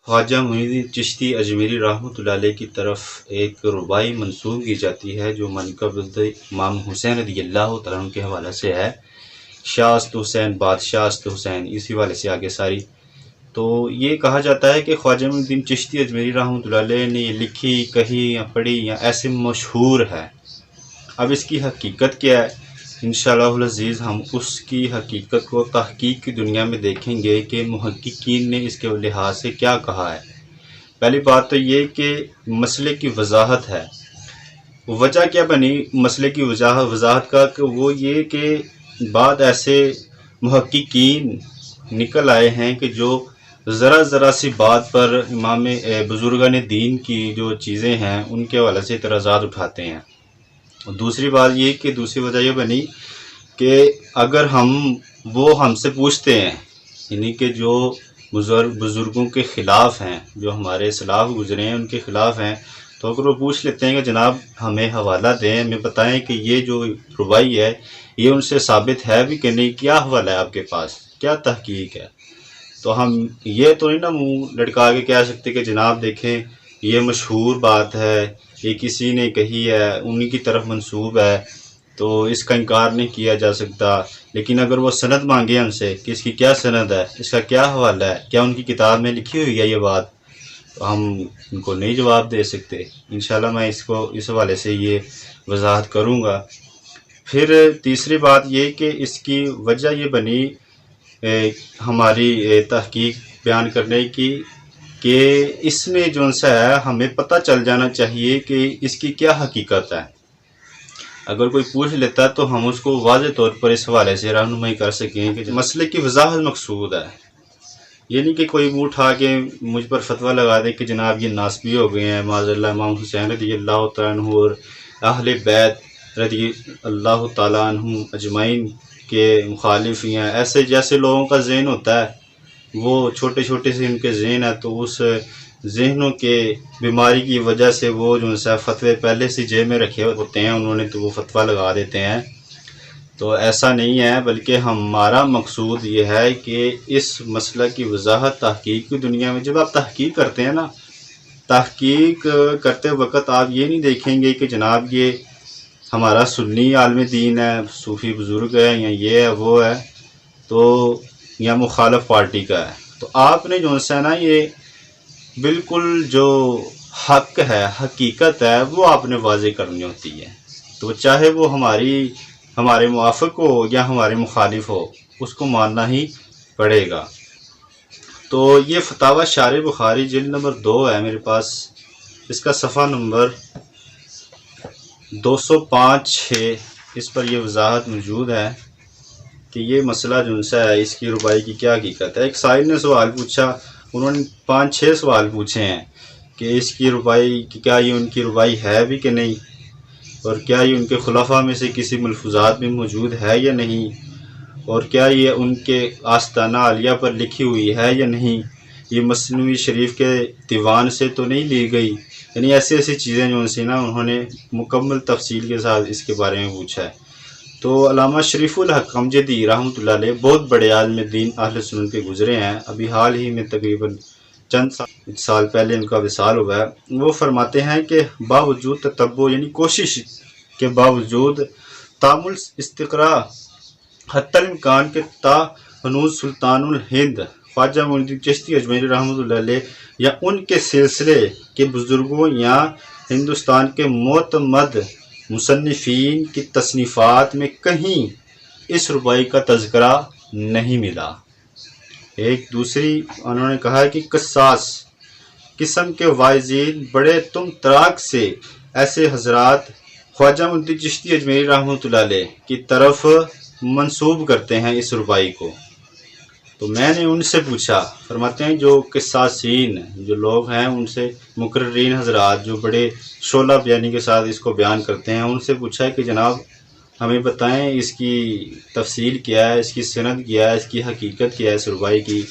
خواجہ معین الدین چشتی اجمیری رحمۃ اللہ علیہ کی طرف ایک ربائی منسوب کی جاتی ہے جو منقبت امام حسین رضی اللہ تعالیٰ عنہ کے حوالے سے ہے۔ شاہ است حسین بادشاہ است حسین، اسی والے سے آگے ساری۔ تو یہ کہا جاتا ہے کہ خواجہ معین الدین چشتی اجمیری رحمۃ اللہ علیہ نے یہ لکھی، کہی یا پڑھی یا ایسے مشہور ہے۔ اب اس کی حقیقت کیا ہے؟ انشاءاللہ العزیز ہم اس کی حقیقت کو تحقیق کی دنیا میں دیکھیں گے کہ محققین نے اس کے لحاظ سے کیا کہا ہے۔ پہلی بات تو یہ کہ مسئلے کی وضاحت ہے۔ وجہ کیا بنی مسئلے کی وضاحت کا؟ کہ وہ یہ کہ بعد ایسے محققین نکل آئے ہیں کہ جو ذرا سی بات پر امام بزرگان دین کی جو چیزیں ہیں ان کے حوالے سے اعتراضات اٹھاتے ہیں۔ اور دوسری بات یہ کہ دوسری وجہ یہ بنی کہ اگر ہم سے پوچھتے ہیں، یعنی کہ جو بزرگوں کے خلاف ہیں، جو ہمارے اسلاف گزرے ہیں ان کے خلاف ہیں، تو اگر وہ پوچھ لیتے ہیں کہ جناب ہمیں حوالہ دیں، ہمیں بتائیں کہ یہ جو ربائی ہے یہ ان سے ثابت ہے بھی کہ نہیں، کیا حوالہ ہے آپ کے پاس، کیا تحقیق ہے، تو ہم یہ تو نہیں نا منہ لٹکا کے کہہ سکتے کہ جناب دیکھیں یہ مشہور بات ہے، یہ کسی نے کہی ہے، انہی کی طرف منسوب ہے، تو اس کا انکار نہیں کیا جا سکتا۔ لیکن اگر وہ سند مانگے ہم سے کہ اس کی کیا سند ہے، اس کا کیا حوالہ ہے، کیا ان کی کتاب میں لکھی ہوئی ہے یہ بات، تو ہم ان کو نہیں جواب دے سکتے۔ انشاءاللہ میں اس حوالے سے یہ وضاحت کروں گا۔ پھر تیسری بات یہ کہ اس کی وجہ یہ بنی ہماری تحقیق بیان کرنے کی کہ اس میں جو سا ہے ہمیں پتہ چل جانا چاہیے کہ اس کی کیا حقیقت ہے۔ اگر کوئی پوچھ لیتا تو ہم اس کو واضح طور پر اس حوالے سے رہنمائی کر سکیں کہ مسئلے کی وضاحت مقصود ہے، یہ نہیں کہ کوئی منہ اٹھا کے مجھ پر فتویٰ لگا دے کہ جناب یہ ناسبی ہو گئے ہیں، معاذ اللہ امام حسین رضی اللہ تعالیٰ عنہ اور اہل بیت رضی اللہ تعالیٰ عنہ اجمعین کے مخالف ہیں۔ ایسے جیسے لوگوں کا ذہن ہوتا ہے، وہ چھوٹے سے ان کے ذہن ہے، تو اس ذہنوں کے بیماری کی وجہ سے وہ جو ہے فتوے پہلے سے جیب میں رکھے ہوتے ہیں، انہوں نے تو وہ فتویٰ لگا دیتے ہیں۔ تو ایسا نہیں ہے، بلکہ ہمارا مقصود یہ ہے کہ اس مسئلہ کی وضاحت تحقیق کی دنیا میں، جب آپ تحقیق کرتے ہیں نا، تحقیق کرتے وقت آپ یہ نہیں دیکھیں گے کہ جناب یہ ہمارا سنی عالم دین ہے، صوفی بزرگ ہے، یا یہ ہے وہ ہے، تو یا مخالف پارٹی کا ہے، تو آپ نے جو ہے نا یہ بالکل جو حق ہے، حقیقت ہے، وہ آپ نے واضح کرنی ہوتی ہے۔ تو چاہے وہ ہمارے موافق ہو یا ہمارے مخالف ہو، اس کو ماننا ہی پڑے گا۔ تو یہ فتاوی شارح بخاری جلد نمبر 2 ہے میرے پاس، اس کا صفحہ نمبر 205-6، اس پر یہ وضاحت موجود ہے کہ یہ مسئلہ جو ہے اس کی ربائی کی کیا حقیقت ہے۔ ایک سائل نے سوال پوچھا، انہوں نے 5-6 سوال پوچھے ہیں کہ اس کی ربائی کیا یہ ان کی ربائی ہے بھی کہ نہیں، اور کیا یہ ان کے خلفاء میں سے کسی ملفوظات میں موجود ہے یا نہیں، اور کیا یہ ان کے آستانہ عالیہ پر لکھی ہوئی ہے یا نہیں، یہ مثنوی شریف کے دیوان سے تو نہیں لی گئی، یعنی ایسی چیزیں جو سی نا انہوں نے مکمل تفصیل کے ساتھ اس کے بارے میں پوچھا ہے۔ تو علامہ شریف الحق امجدی رحمۃ اللہ علیہ بہت بڑے عالم دین اہل سنت کے گزرے ہیں، ابھی حال ہی میں تقریباً چند سال پہلے ان کا وصال ہوا ہے۔ وہ فرماتے ہیں کہ باوجود تتبع یعنی کوشش کے باوجود تامل استقراء حتی الامکان کے تا ہنوز سلطان الہند خواجہ معین الدین چشتی اجمیری رحمۃ اللہ علیہ یا ان کے سلسلے کے بزرگوں یا ہندوستان کے معتمد مصنفین کی تصنیفات میں کہیں اس ربائی کا تذکرہ نہیں ملا۔ ایک دوسری انہوں نے کہا کہ قصاص قسم کے واعظین بڑے تم تراک سے ایسے حضرات خواجہ معین الدین چشتی اجمیری رحمۃ اللہ علیہ کی طرف منسوب کرتے ہیں اس ربائی کو۔ تو میں نے ان سے پوچھا، فرماتے ہیں جو قصاصین جو لوگ ہیں، ان سے مقررین حضرات جو بڑے شعلہ بیانی کے ساتھ اس کو بیان کرتے ہیں، ان سے پوچھا کہ جناب ہمیں بتائیں اس کی تفصیل کیا ہے، اس کی سند کیا ہے، اس کی حقیقت کیا ہے اس ربائی کی۔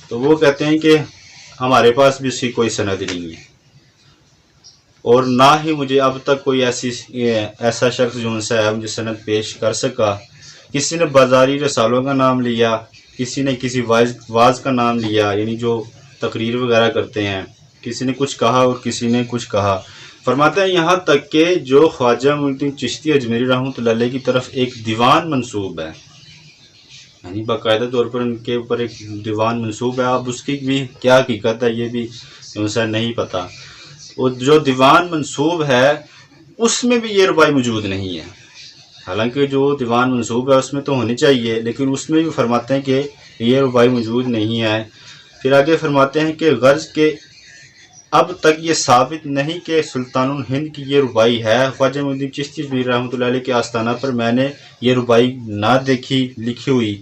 تو وہ کہتے ہیں کہ ہمارے پاس بھی اس کی کوئی سند نہیں ہے، اور نہ ہی مجھے اب تک کوئی ایسا شخص جو ان سے ہے مجھے سند پیش کر سکا۔ کسی نے بازاری رسالوں کا نام لیا، کسی نے کسی واعظ کا نام لیا، یعنی جو تقریر وغیرہ کرتے ہیں، کسی نے کچھ کہا اور کسی نے کچھ کہا. فرماتے ہیں یہاں تک کہ جو خواجہ معین الدین چشتی اجمیری رحمۃ اللہ علیہ کی طرف ایک دیوان منسوب ہے، یعنی باقاعدہ طور پر ان کے اوپر ایک دیوان منسوب ہے، اب اس کی بھی کیا حقیقت ہے یہ بھی انہیں نہیں پتا. اور جو دیوان منسوب ہے اس میں بھی یہ ربائی موجود نہیں ہے. حالانکہ جو دیوان منسوب ہے اس میں تو ہونی چاہیے، لیکن اس میں بھی فرماتے ہیں کہ یہ ربائی موجود نہیں ہے. پھر آگے فرماتے ہیں کہ غرض کے اب تک یہ ثابت نہیں کہ سلطان الہند کی یہ ربائی ہے. خواجہ معین الدین چشتی اجمیری رحمۃ اللہ علیہ کے آستانہ پر میں نے یہ ربائی نہ دیکھی لکھی ہوئی.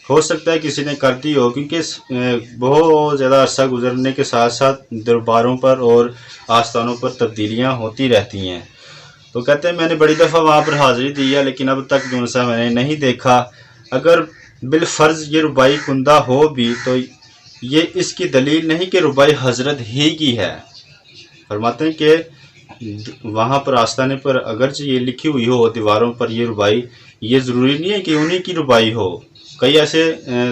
ہو سکتا ہے کسی نے کر دی ہو، کیونکہ بہت زیادہ عرصہ گزرنے کے ساتھ ساتھ درباروں پر اور آستانوں پر تبدیلیاں ہوتی رہتی ہیں. تو کہتے ہیں میں نے بڑی دفعہ وہاں پر حاضری دی ہے، لیکن اب تک جو سا میں نے نہیں دیکھا. اگر بالفرض یہ ربائی کندہ ہو بھی تو یہ اس کی دلیل نہیں کہ ربائی حضرت ہی کی ہے. فرماتے ہیں کہ وہاں پر آستانے پر اگرچہ یہ لکھی ہوئی ہو دیواروں پر یہ ربائی، یہ ضروری نہیں ہے کہ انہی کی ربائی ہو. کئی ایسے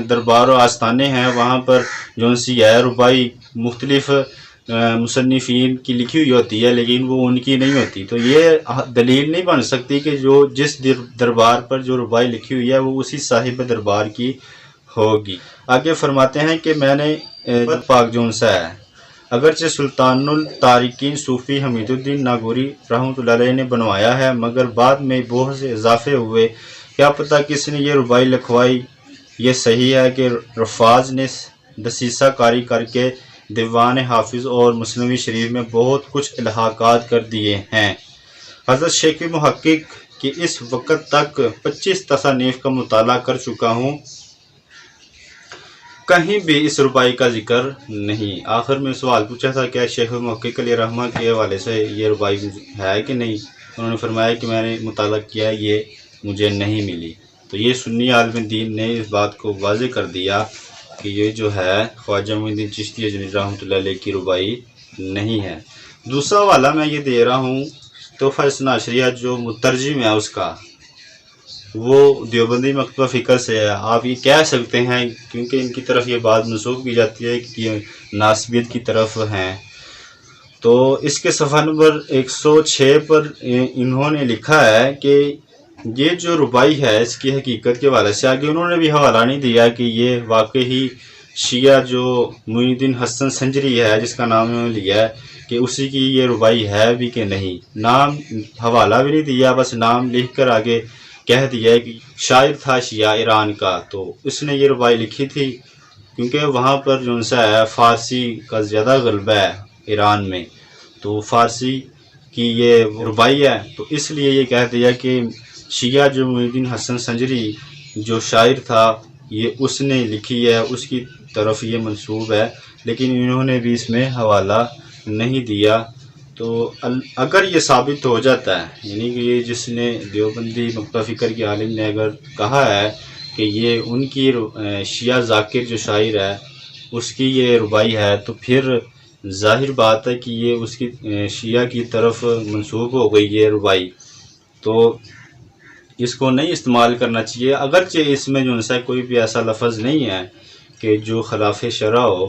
دربار و آستانے ہیں وہاں پر جو سی ہے ربائی مختلف مصنفین کی لکھی ہوئی ہوتی ہے، لیکن وہ ان کی نہیں ہوتی. تو یہ دلیل نہیں بن سکتی کہ جو جس دربار پر جو ربائی لکھی ہوئی ہے وہ اسی صاحب دربار کی ہوگی. آگے فرماتے ہیں کہ میں نے پاک جون سا ہے، اگرچہ سلطان التارکین صوفی حمید الدین ناگوری رحمۃ اللہ علیہ نے بنوایا ہے، مگر بعد میں بہت سے اضافے ہوئے. کیا پتہ کس نے یہ ربائی لکھوائی. یہ صحیح ہے کہ رفاظ نے دسیسہ کاری کر کے دیوان حافظ اور مثنوی شریف میں بہت کچھ الحاقات کر دیے ہیں. حضرت شیخ محقق کہ اس وقت تک 25 تصانیف کا مطالعہ کر چکا ہوں، کہیں بھی اس ربائی کا ذکر نہیں. آخر میں سوال پوچھا تھا کہ شیخ محقق علیہ رحمہ کے حوالے سے یہ ربائی ہے کہ نہیں. انہوں نے فرمایا کہ میں نے مطالعہ کیا، یہ مجھے نہیں ملی. تو یہ سنی عالم دین نے اس بات کو واضح کر دیا کہ یہ جو ہے خواجہ معین الدین چشتی اجمیری رحمۃ اللہ علیہ کی ربائی نہیں ہے. دوسرا حوالہ میں یہ دے رہا ہوں تحفہ اثنا عشریہ جو مترجم ہے اس کا، وہ دیوبندی مکتبہ فکر سے ہے. آپ یہ کہہ سکتے ہیں کیونکہ ان کی طرف یہ بات منسوخ کی جاتی ہے کہ یہ ناسبیت کی طرف ہیں. تو اس کے صفحہ نمبر 106 پر انہوں نے لکھا ہے کہ یہ جو ربائی ہے اس کی حقیقت کے حوالے سے آگے انہوں نے بھی حوالہ نہیں دیا کہ یہ واقعی شیعہ جو معین الدین حسن سنجری ہے جس کا نام انہوں نے لیا ہے کہ اسی کی یہ ربائی ہے بھی کہ نہیں. نام حوالہ بھی نہیں دیا، بس نام لکھ کر آگے کہہ دیا کہ شاعر تھا شیعہ ایران کا، تو اس نے یہ ربائی لکھی تھی. کیونکہ وہاں پر جو سا ہے فارسی کا زیادہ غلبہ ہے ایران میں، تو فارسی کی یہ ربائی ہے، تو اس لیے یہ کہہ دیا کہ شیعہ جو معین الدین حسن سنجری جو شاعر تھا یہ اس نے لکھی ہے، اس کی طرف یہ منسوب ہے. لیکن انہوں نے بھی اس میں حوالہ نہیں دیا. تو اگر یہ ثابت ہو جاتا ہے، یعنی کہ یہ جس نے دیوبندی مکتبہ فکر کے عالم نے اگر کہا ہے کہ یہ ان کی شیعہ ذاکر جو شاعر ہے اس کی یہ ربائی ہے، تو پھر ظاہر بات ہے کہ یہ اس کی شیعہ کی طرف منسوب ہو گئی یہ ربائی. تو اس کو نہیں استعمال کرنا چاہیے. اگرچہ اس میں جو ہے کوئی بھی ایسا لفظ نہیں ہے کہ جو خلاف شرع ہو.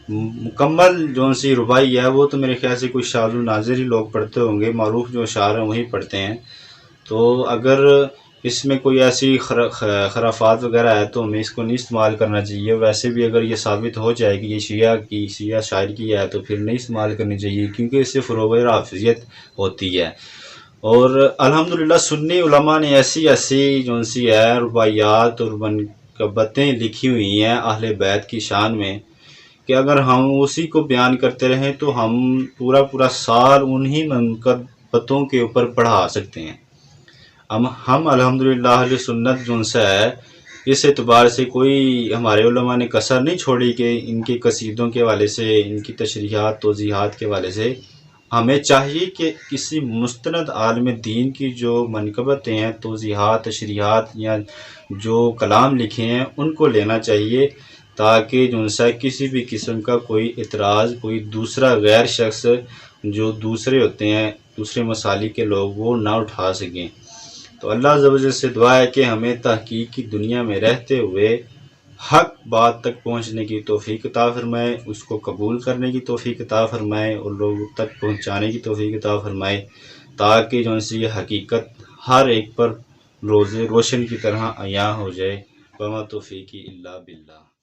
مکمل جو سی ربائی ہے وہ تو میرے خیال سے کوئی شاذ و نادر ہی لوگ پڑھتے ہوں گے، معروف جو شاعر ہیں وہی پڑھتے ہیں. تو اگر اس میں کوئی ایسی خرافات وغیرہ ہے تو ہمیں اس کو نہیں استعمال کرنا چاہیے. ویسے بھی اگر یہ ثابت ہو جائے کہ یہ شیعہ شاعر کی ہے تو پھر نہیں استعمال کرنی چاہیے، کیونکہ اس سے فروغ حافظیت ہوتی ہے. اور الحمدللہ سنی علماء نے ایسی جو سی ہے رباعیات اور منقبتیں لکھی ہوئی ہیں اہل بیت کی شان میں کہ اگر ہم اسی کو بیان کرتے رہیں تو ہم پورا سال انہی منقبتوں کے اوپر پڑھا سکتے ہیں. ہم الحمدللہ اہل سنت جو سا ہے اس اعتبار سے کوئی ہمارے علماء نے کسر نہیں چھوڑی کہ ان کے قصیدوں کے حوالے سے، ان کی تشریحات توضیحات کے حوالے سے ہمیں چاہیے کہ کسی مستند عالم دین کی جو منقبتیں ہیں، توضیحات، تشریحات یا جو کلام لکھے ہیں ان کو لینا چاہیے، تاکہ جو سا کسی بھی قسم کا کوئی اعتراض کوئی دوسرا غیر شخص جو دوسرے ہوتے ہیں، دوسرے مسالک کے لوگ، وہ نہ اٹھا سکیں. تو اللہ عز و جل سے دعا ہے کہ ہمیں تحقیق کی دنیا میں رہتے ہوئے حق بات تک پہنچنے کی توفیق عطا فرمائے، اس کو قبول کرنے کی توفیق عطا فرمائے اور لوگوں تک پہنچانے کی توفیق عطا فرمائے، تاکہ جو ہے یہ حقیقت ہر ایک پر روز روشن کی طرح عیاں ہو جائے۔ وما توفیقی الا باللہ۔